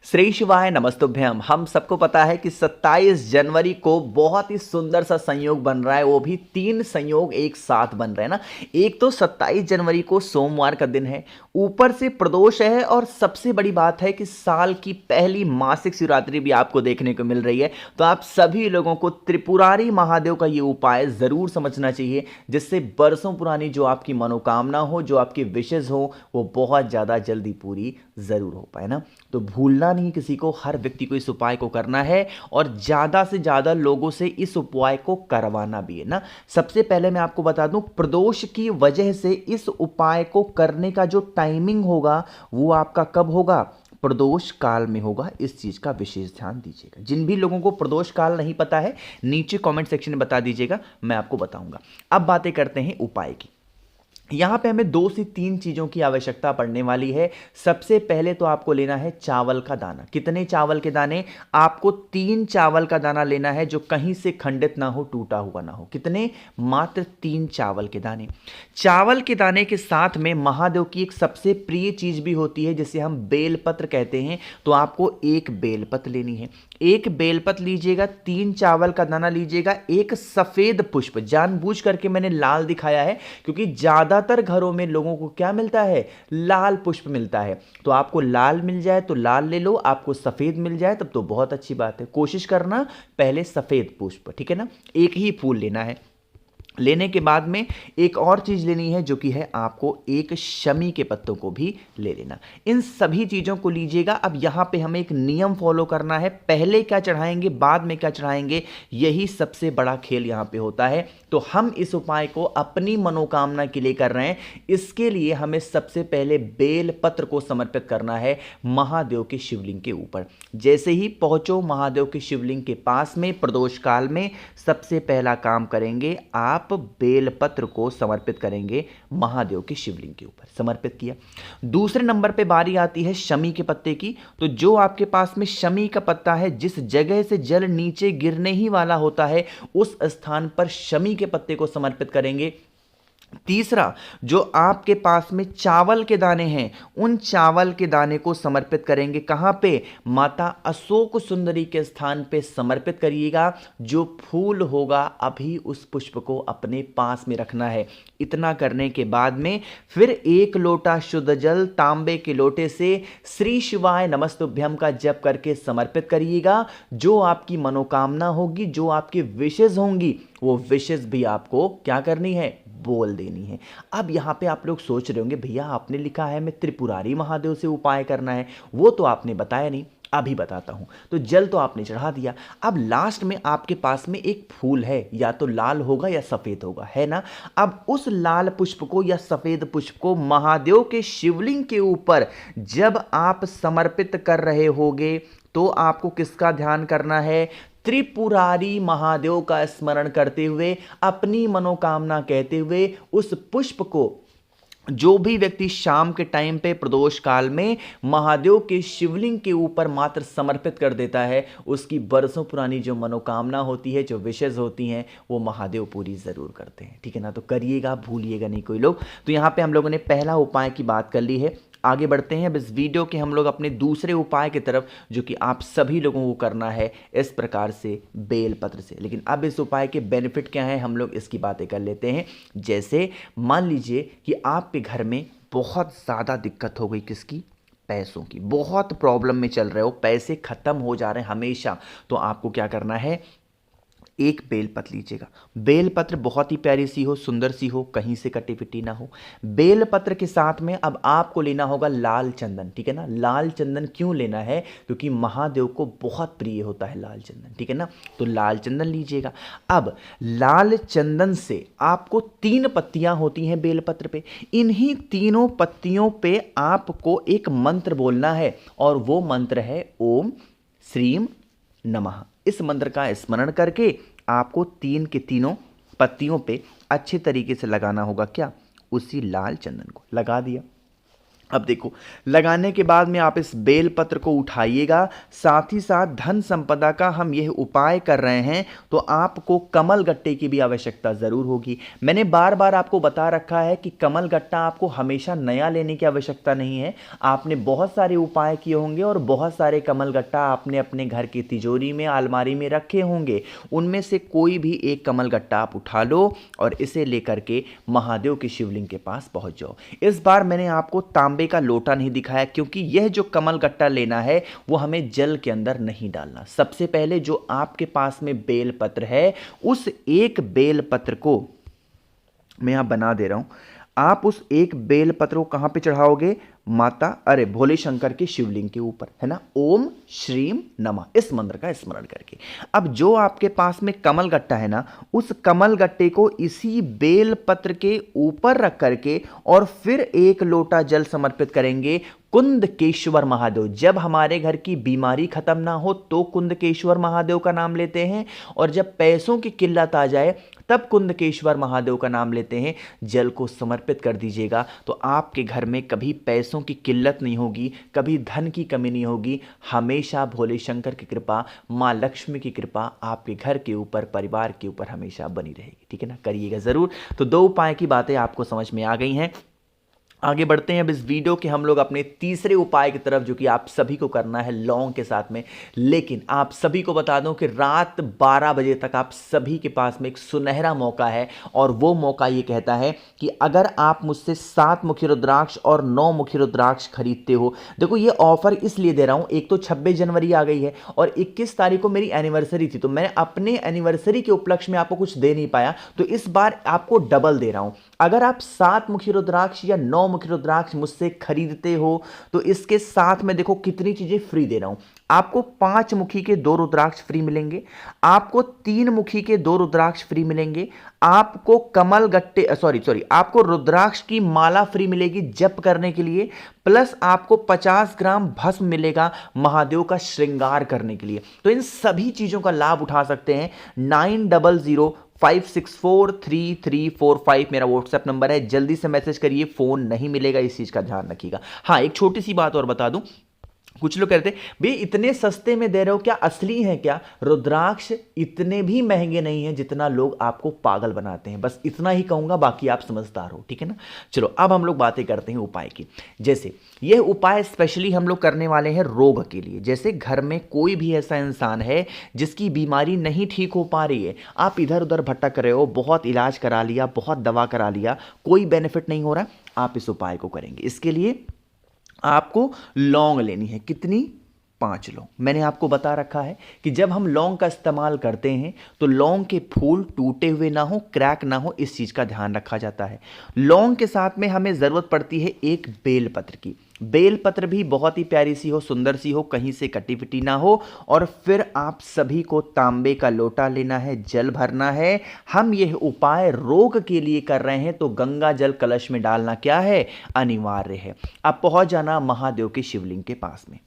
श्री शिवाय नमस्तुभ्यम। हम सबको पता है कि 27 जनवरी को बहुत ही सुंदर सा संयोग बन रहा है, वो भी 3 संयोग एक साथ बन रहे हैं ना। एक तो 27 जनवरी को सोमवार का दिन है, ऊपर से प्रदोष है, और सबसे बड़ी बात है कि साल की पहली मासिक शिवरात्रि भी आपको देखने को मिल रही है। तो आप सभी लोगों को त्रिपुरारी महादेव का ये उपाय जरूर समझना चाहिए, जिससे बरसों पुरानी जो आपकी मनोकामना हो, जो आपकी विशेष हो, वो बहुत ज़्यादा जल्दी पूरी जरूर हो पाए ना। तो भूलना नहीं किसी को, हर व्यक्ति को इस उपाय को करना है और ज़्यादा से ज़्यादा लोगों से इस उपाय को करवाना भी है ना। सबसे पहले मैं आपको बता दूं, प्रदोष की वजह से इस उपाय को करने का जो टाइमिंग होगा वो आपका कब होगा? प्रदोष काल में होगा। इस चीज का विशेष ध्यान दीजिएगा। जिन भी लोगों को प्रदोष काल नहीं पता है, नीचे कमेंट सेक्शन में बता दीजिएगा, मैं आपको बताऊंगा। अब बातें करते हैं उपाय की। यहां पे हमें 2 से 3 चीजों की आवश्यकता पड़ने वाली है। सबसे पहले तो आपको लेना है चावल का दाना। कितने चावल के दाने? आपको 3 चावल का दाना लेना है, जो कहीं से खंडित ना हो, टूटा हुआ ना हो। कितने? मात्र 3 चावल के दाने। चावल के दाने के साथ में महादेव की एक सबसे प्रिय चीज भी होती है, जिसे हम बेलपत्र कहते हैं। तो आपको एक बेलपत्र लेनी है। एक बेलपत्र लीजिएगा, 3 चावल का दाना लीजिएगा, एक सफेद पुष्प। जानबूझ करके मैंने लाल दिखाया है, क्योंकि ज्यादातर घरों में लोगों को क्या मिलता है? लाल पुष्प मिलता है। तो आपको लाल मिल जाए तो लाल ले लो, आपको सफेद मिल जाए तब तो बहुत अच्छी बात है। कोशिश करना पहले सफेद पुष्प, ठीक है ना। एक ही फूल लेना है। लेने के बाद में एक और चीज लेनी है, जो कि है आपको एक शमी के पत्तों को भी ले लेना। इन सभी चीजों को लीजिएगा। अब यहां पे हमें एक नियम फॉलो करना है, पहले क्या चढ़ाएंगे बाद में क्या चढ़ाएंगे, यही सबसे बड़ा खेल यहां पे होता है। तो हम इस उपाय को अपनी मनोकामना के लिए कर रहे हैं। इसके लिए हमें सबसे पहले बेल पत्र को समर्पित करना है महादेव के शिवलिंग के ऊपर। जैसे ही पहुंचो महादेव के शिवलिंग के पास में, प्रदोष काल में सबसे पहला काम करेंगे, आप बेलपत्र को समर्पित करेंगे महादेव के शिवलिंग के ऊपर। समर्पित किया। दूसरे नंबर पे बारी आती है शमी के पत्ते की। तो जो आपके पास में शमी का पत्ता है, जिस जगह से जल नीचे गिरने ही वाला होता है, उस स्थान पर शमी के पत्ते को समर्पित करेंगे। तीसरा, जो आपके पास में चावल के दाने हैं, उन चावल के दाने को समर्पित करेंगे। कहां पे? माता अशोक सुंदरी के स्थान पे समर्पित करिएगा। जो फूल होगा, अभी उस पुष्प को अपने पास में रखना है। इतना करने के बाद में फिर 1 लोटा शुद्ध जल तांबे के लोटे से श्री शिवाय नमस्तुभ्यम का जप करके समर्पित करिएगा। जो आपकी मनोकामना होगी, जो आपकी विशेष होंगी, वो विशेष भी आपको क्या करनी है? बोल देनी है। अब यहां पे आप लोग सोच रहे होंगे, भैया आपने लिखा है मैं त्रिपुरारी महादेव से उपाय करना है, वो तो आपने बताया नहीं। अभी बताता हूं। तो जल तो आपने चढ़ा दिया। अब लास्ट में आपके पास में एक फूल है, या तो लाल होगा या सफेद होगा, है ना। अब उस लाल पुष्प को या सफेद पुष्प को महादेव के शिवलिंग के ऊपर जब आप समर्पित कर रहे होगे, तो आपको किसका ध्यान करना है? त्रिपुरारी महादेव का स्मरण करते हुए, अपनी मनोकामना कहते हुए, उस पुष्प को जो भी व्यक्ति शाम के टाइम पे प्रदोष काल में महादेव के शिवलिंग के ऊपर मात्र समर्पित कर देता है, उसकी बरसों पुरानी जो मनोकामना होती है, जो विशेष होती हैं, वो महादेव पूरी जरूर करते हैं, ठीक है ना। तो करिएगा, भूलिएगा नहीं कोई लोग। तो यहाँ पे हम लोगों ने पहला उपाय की बात कर ली है। आगे बढ़ते हैं अब इस वीडियो के हम लोग अपने दूसरे उपाय की तरफ, जो कि आप सभी लोगों को करना है इस प्रकार से बेलपत्र से। लेकिन अब इस उपाय के बेनिफिट क्या है, हम लोग इसकी बातें कर लेते हैं। जैसे मान लीजिए कि आपके घर में बहुत ज़्यादा दिक्कत हो गई, किसकी? पैसों की। बहुत प्रॉब्लम में चल रहे हो, पैसे खत्म हो जा रहे हैं हमेशा। तो आपको क्या करना है? एक बेलपत्र लीजिएगा। बेलपत्र बहुत ही प्यारी सी हो, सुंदर सी हो, कहीं से कटी पिटी ना हो। बेलपत्र के साथ में अब आपको लेना होगा लाल चंदन, ठीक है ना। लाल चंदन क्यों लेना है? क्योंकि महादेव को बहुत प्रिय होता है लाल चंदन, ठीक है ना। तो लाल चंदन लीजिएगा। अब लाल चंदन से आपको 3 पत्तियां होती हैं बेलपत्र पे। इन्हीं तीनों पत्तियों पे आपको एक मंत्र बोलना है, और वो मंत्र है ओम श्रीम नमः। इस मंत्र का स्मरण करके आपको 3 के तीनों पत्तियों पे अच्छे तरीके से लगाना होगा। क्या? उसी लाल चंदन को लगा दिया। अब देखो, लगाने के बाद में आप इस बेल पत्र को उठाइएगा, साथ ही साथ धन संपदा का हम यह उपाय कर रहे हैं तो आपको कमल गट्टे की भी आवश्यकता जरूर होगी। मैंने बार बार आपको बता रखा है कि कमल गट्टा आपको हमेशा नया लेने की आवश्यकता नहीं है। आपने बहुत सारे उपाय किए होंगे और बहुत सारे कमल गट्टा आपने अपने घर की तिजोरी में, अलमारी में रखे होंगे। उनमें से कोई भी एक कमल गट्टा आप उठा लो और इसे लेकर के महादेव के शिवलिंग के पास पहुंच जाओ। इस बार मैंने आपको तांबे का लोटा नहीं दिखाया, क्योंकि यह जो कमल गट्टा लेना है वो हमें जल के अंदर नहीं डालना। सबसे पहले जो आपके पास में बेल पत्र है, उस एक बेल पत्र को मैं यहां बना दे रहा हूं। आप उस एक बेल पत्र को कहां पे चढ़ाओगे? माता अरे भोले शंकर के शिवलिंग के ऊपर, है ना। ओम श्रीम नमः, इस मंत्र का स्मरण करके। अब जो आपके पास में कमल गट्टा है ना, उस कमल गट्टे को इसी बेल पत्र के ऊपर रख करके और फिर एक लोटा जल समर्पित करेंगे कुंदकेश्वर महादेव। जब हमारे घर की बीमारी खत्म ना हो तो कुंदकेश्वर महादेव का नाम लेते हैं, और जब पैसों की किल्लत आ जाए तब कुंदकेश्वर महादेव का नाम लेते हैं। जल को समर्पित कर दीजिएगा तो आपके घर में कभी पैसों की किल्लत नहीं होगी, कभी धन की कमी नहीं होगी। हमेशा भोले शंकर की कृपा, माँ लक्ष्मी की कृपा आपके घर के ऊपर, परिवार के ऊपर हमेशा बनी रहेगी। ठीक है ना, करिएगा जरूर। तो 2 उपाय की बातें आपको समझ में आ गई हैं। आगे बढ़ते हैं अब इस वीडियो के हम लोग अपने तीसरे उपाय की तरफ, जो कि आप सभी को करना है लौंग के साथ में। लेकिन आप सभी को बता दूं कि रात 12 बजे तक आप सभी के पास में एक सुनहरा मौका है, और वो मौका ये कहता है कि अगर आप मुझसे 7 मुखी रुद्राक्ष और 9 मुखी रुद्राक्ष खरीदते हो। देखो, ये ऑफर इसलिए दे रहा हूं, एक तो 26 जनवरी आ गई है और 21 तारीख को मेरी एनिवर्सरी थी, तो मैं अपने एनिवर्सरी के उपलक्ष्य में आपको कुछ दे नहीं पाया, तो इस बार आपको डबल दे रहा हूं। अगर आप 7 मुखी रुद्राक्ष या 9 मुखी रुद्राक्ष मुझसे खरीदते हो तो इसके साथ में देखो कितनी चीजें फ्री दे रहा हूं। आपको 5 मुखी के 2 रुद्राक्ष फ्री मिलेंगे, आपको 3 मुखी के 2 रुद्राक्ष फ्री मिलेंगे, आपको कमल गट्टे आपको रुद्राक्ष की माला फ्री मिलेगी जप करने के लिए, प्लस आपको 50 ग्राम भस्म मिलेगा महादेव का श्रृंगार करने के लिए। तो इन सभी चीजों का लाभ उठा सकते हैं। 9005643345 मेरा व्हाट्सएप नंबर है, जल्दी से मैसेज करिए। फोन नहीं मिलेगा, इस चीज का ध्यान रखिएगा। हाँ, एक छोटी सी बात और बता दूं, कुछ लोग कहते हैं भाई इतने सस्ते में दे रहे हो, क्या असली है क्या? रुद्राक्ष इतने भी महंगे नहीं हैं जितना लोग आपको पागल बनाते हैं। बस इतना ही कहूंगा, बाकी आप समझदार हो। ठीक है ना। चलो अब हम लोग बातें करते हैं उपाय की। जैसे यह उपाय स्पेशली हम लोग करने वाले हैं रोग के लिए। जैसे घर में कोई भी ऐसा इंसान है जिसकी बीमारी नहीं ठीक हो पा रही है, आप इधर उधर भटक रहे हो, बहुत इलाज करा लिया, बहुत दवा करा लिया, कोई बेनिफिट नहीं हो रहा, आप इस उपाय को करेंगे। इसके लिए आपको लौंग लेनी है। कितनी? 5 लौंग। मैंने आपको बता रखा है कि जब हम लौंग का इस्तेमाल करते हैं तो लौंग के फूल टूटे हुए ना हो, क्रैक ना हो, इस चीज का ध्यान रखा जाता है। लौंग के साथ में हमें जरूरत पड़ती है एक बेलपत्र की। बेलपत्र भी बहुत ही प्यारी सी हो, सुंदर सी हो, कहीं से कटी पिटी ना हो। और फिर आप सभी को तांबे का लोटा लेना है, जल भरना है। हम यह उपाय रोग के लिए कर रहे हैं तो गंगा जल कलश में डालना क्या है? अनिवार्य है। अब पहुंच जाना महादेव के शिवलिंग के पास में।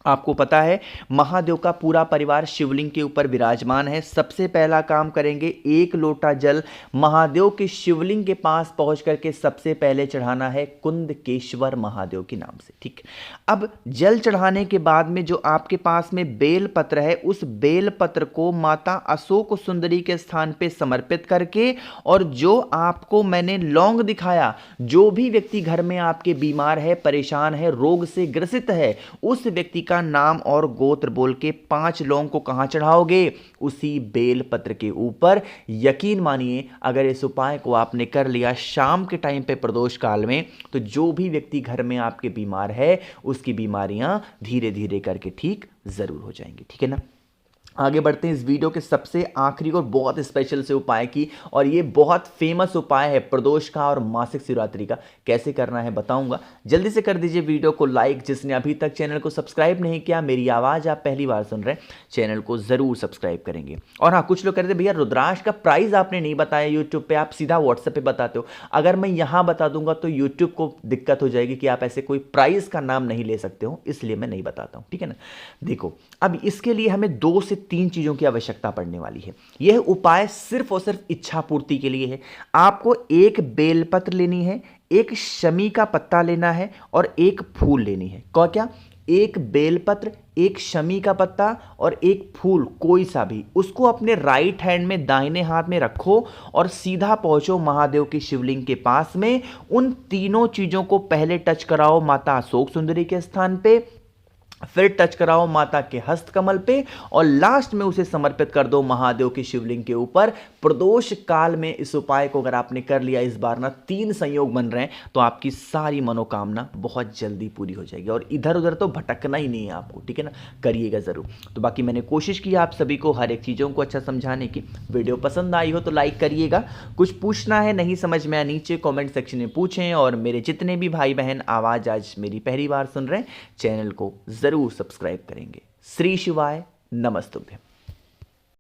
आपको पता है महादेव का पूरा परिवार शिवलिंग के ऊपर विराजमान है। सबसे पहला काम करेंगे, 1 लोटा जल महादेव के शिवलिंग के पास पहुंच करके सबसे पहले चढ़ाना है कुंदकेश्वर महादेव के नाम से। ठीक। अब जल चढ़ाने के बाद में जो आपके पास में बेल पत्र है, उस बेल पत्र को माता अशोक सुंदरी के स्थान पे समर्पित करके, और जो आपको मैंने लौंग दिखाया, जो भी व्यक्ति घर में आपके बीमार है, परेशान है, रोग से ग्रसित है, उस व्यक्ति का नाम और गोत्र बोल के 5 लौंग को कहां चढ़ाओगे? उसी बेल पत्र के ऊपर। यकीन मानिए, अगर इस उपाय को आपने कर लिया शाम के टाइम पे प्रदोष काल में, तो जो भी व्यक्ति घर में आपके बीमार है उसकी बीमारियां धीरे धीरे करके ठीक जरूर हो जाएंगी। ठीक है ना। आगे बढ़ते हैं इस वीडियो के सबसे आखिरी और बहुत स्पेशल से उपाय की, और ये बहुत फेमस उपाय है प्रदोष का और मासिक शिवरात्रि का। कैसे करना है बताऊंगा, जल्दी से कर दीजिए वीडियो को लाइक। जिसने अभी तक चैनल को सब्सक्राइब नहीं किया, मेरी आवाज़ आप पहली बार सुन रहे हैं, चैनल को ज़रूर सब्सक्राइब करेंगे। और हाँ, कुछ लोग कहते हैं भैया रुद्राक्ष का प्राइस आपने नहीं बताया यूट्यूब पर, आप सीधा व्हाट्सएप पर बताते हो। अगर मैं यहाँ बता दूंगा तो यूट्यूब को दिक्कत हो जाएगी कि आप ऐसे कोई प्राइस का नाम नहीं ले सकते हो, इसलिए मैं नहीं बताता हूँ। ठीक है ना। देखो, अब इसके लिए हमें 2 से 3 चीजों की आवश्यकता पड़ने वाली है। यह उपाय सिर्फ और सिर्फ इच्छा पूर्ति के लिए है। आपको एक बेलपत्र लेनी है, एक शमी का पत्ता लेना है और एक फूल लेनी है। क्या? एक बेलपत्र, एक शमी का पत्ता और एक फूल, कोई सा भी, उसको अपने राइट हैंड में दाहिने हाथ में रखो और सीधा पहुंचो महादेव की शिवलिंग के पास में। उन तीनों चीजों को पहले टच कराओ माता अशोक सुंदरी के स्थान पे, फिर टच कराओ माता के हस्त कमल पे और लास्ट में उसे समर्पित कर दो महादेव की शिवलिंग के ऊपर। प्रदोष काल में इस उपाय को अगर आपने कर लिया इस बार ना, 3 संयोग बन रहे हैं, तो आपकी सारी मनोकामना बहुत जल्दी पूरी हो जाएगी और इधर उधर तो भटकना ही नहीं है आपको, ठीक है ना। करिएगा जरूर। तो बाकी मैंने कोशिश की आप सभी को हर एक चीजों को अच्छा समझाने की। वीडियो पसंद आई हो तो लाइक करिएगा। कुछ पूछना है, नहीं समझ में आया, नीचे कॉमेंट सेक्शन में पूछें। और मेरे जितने भी भाई बहन आवाज आज मेरी पहली बार सुन रहे हैं, चैनल को जरूर सब्सक्राइब करेंगे। श्री शिवाय नमस्तुभ्यम।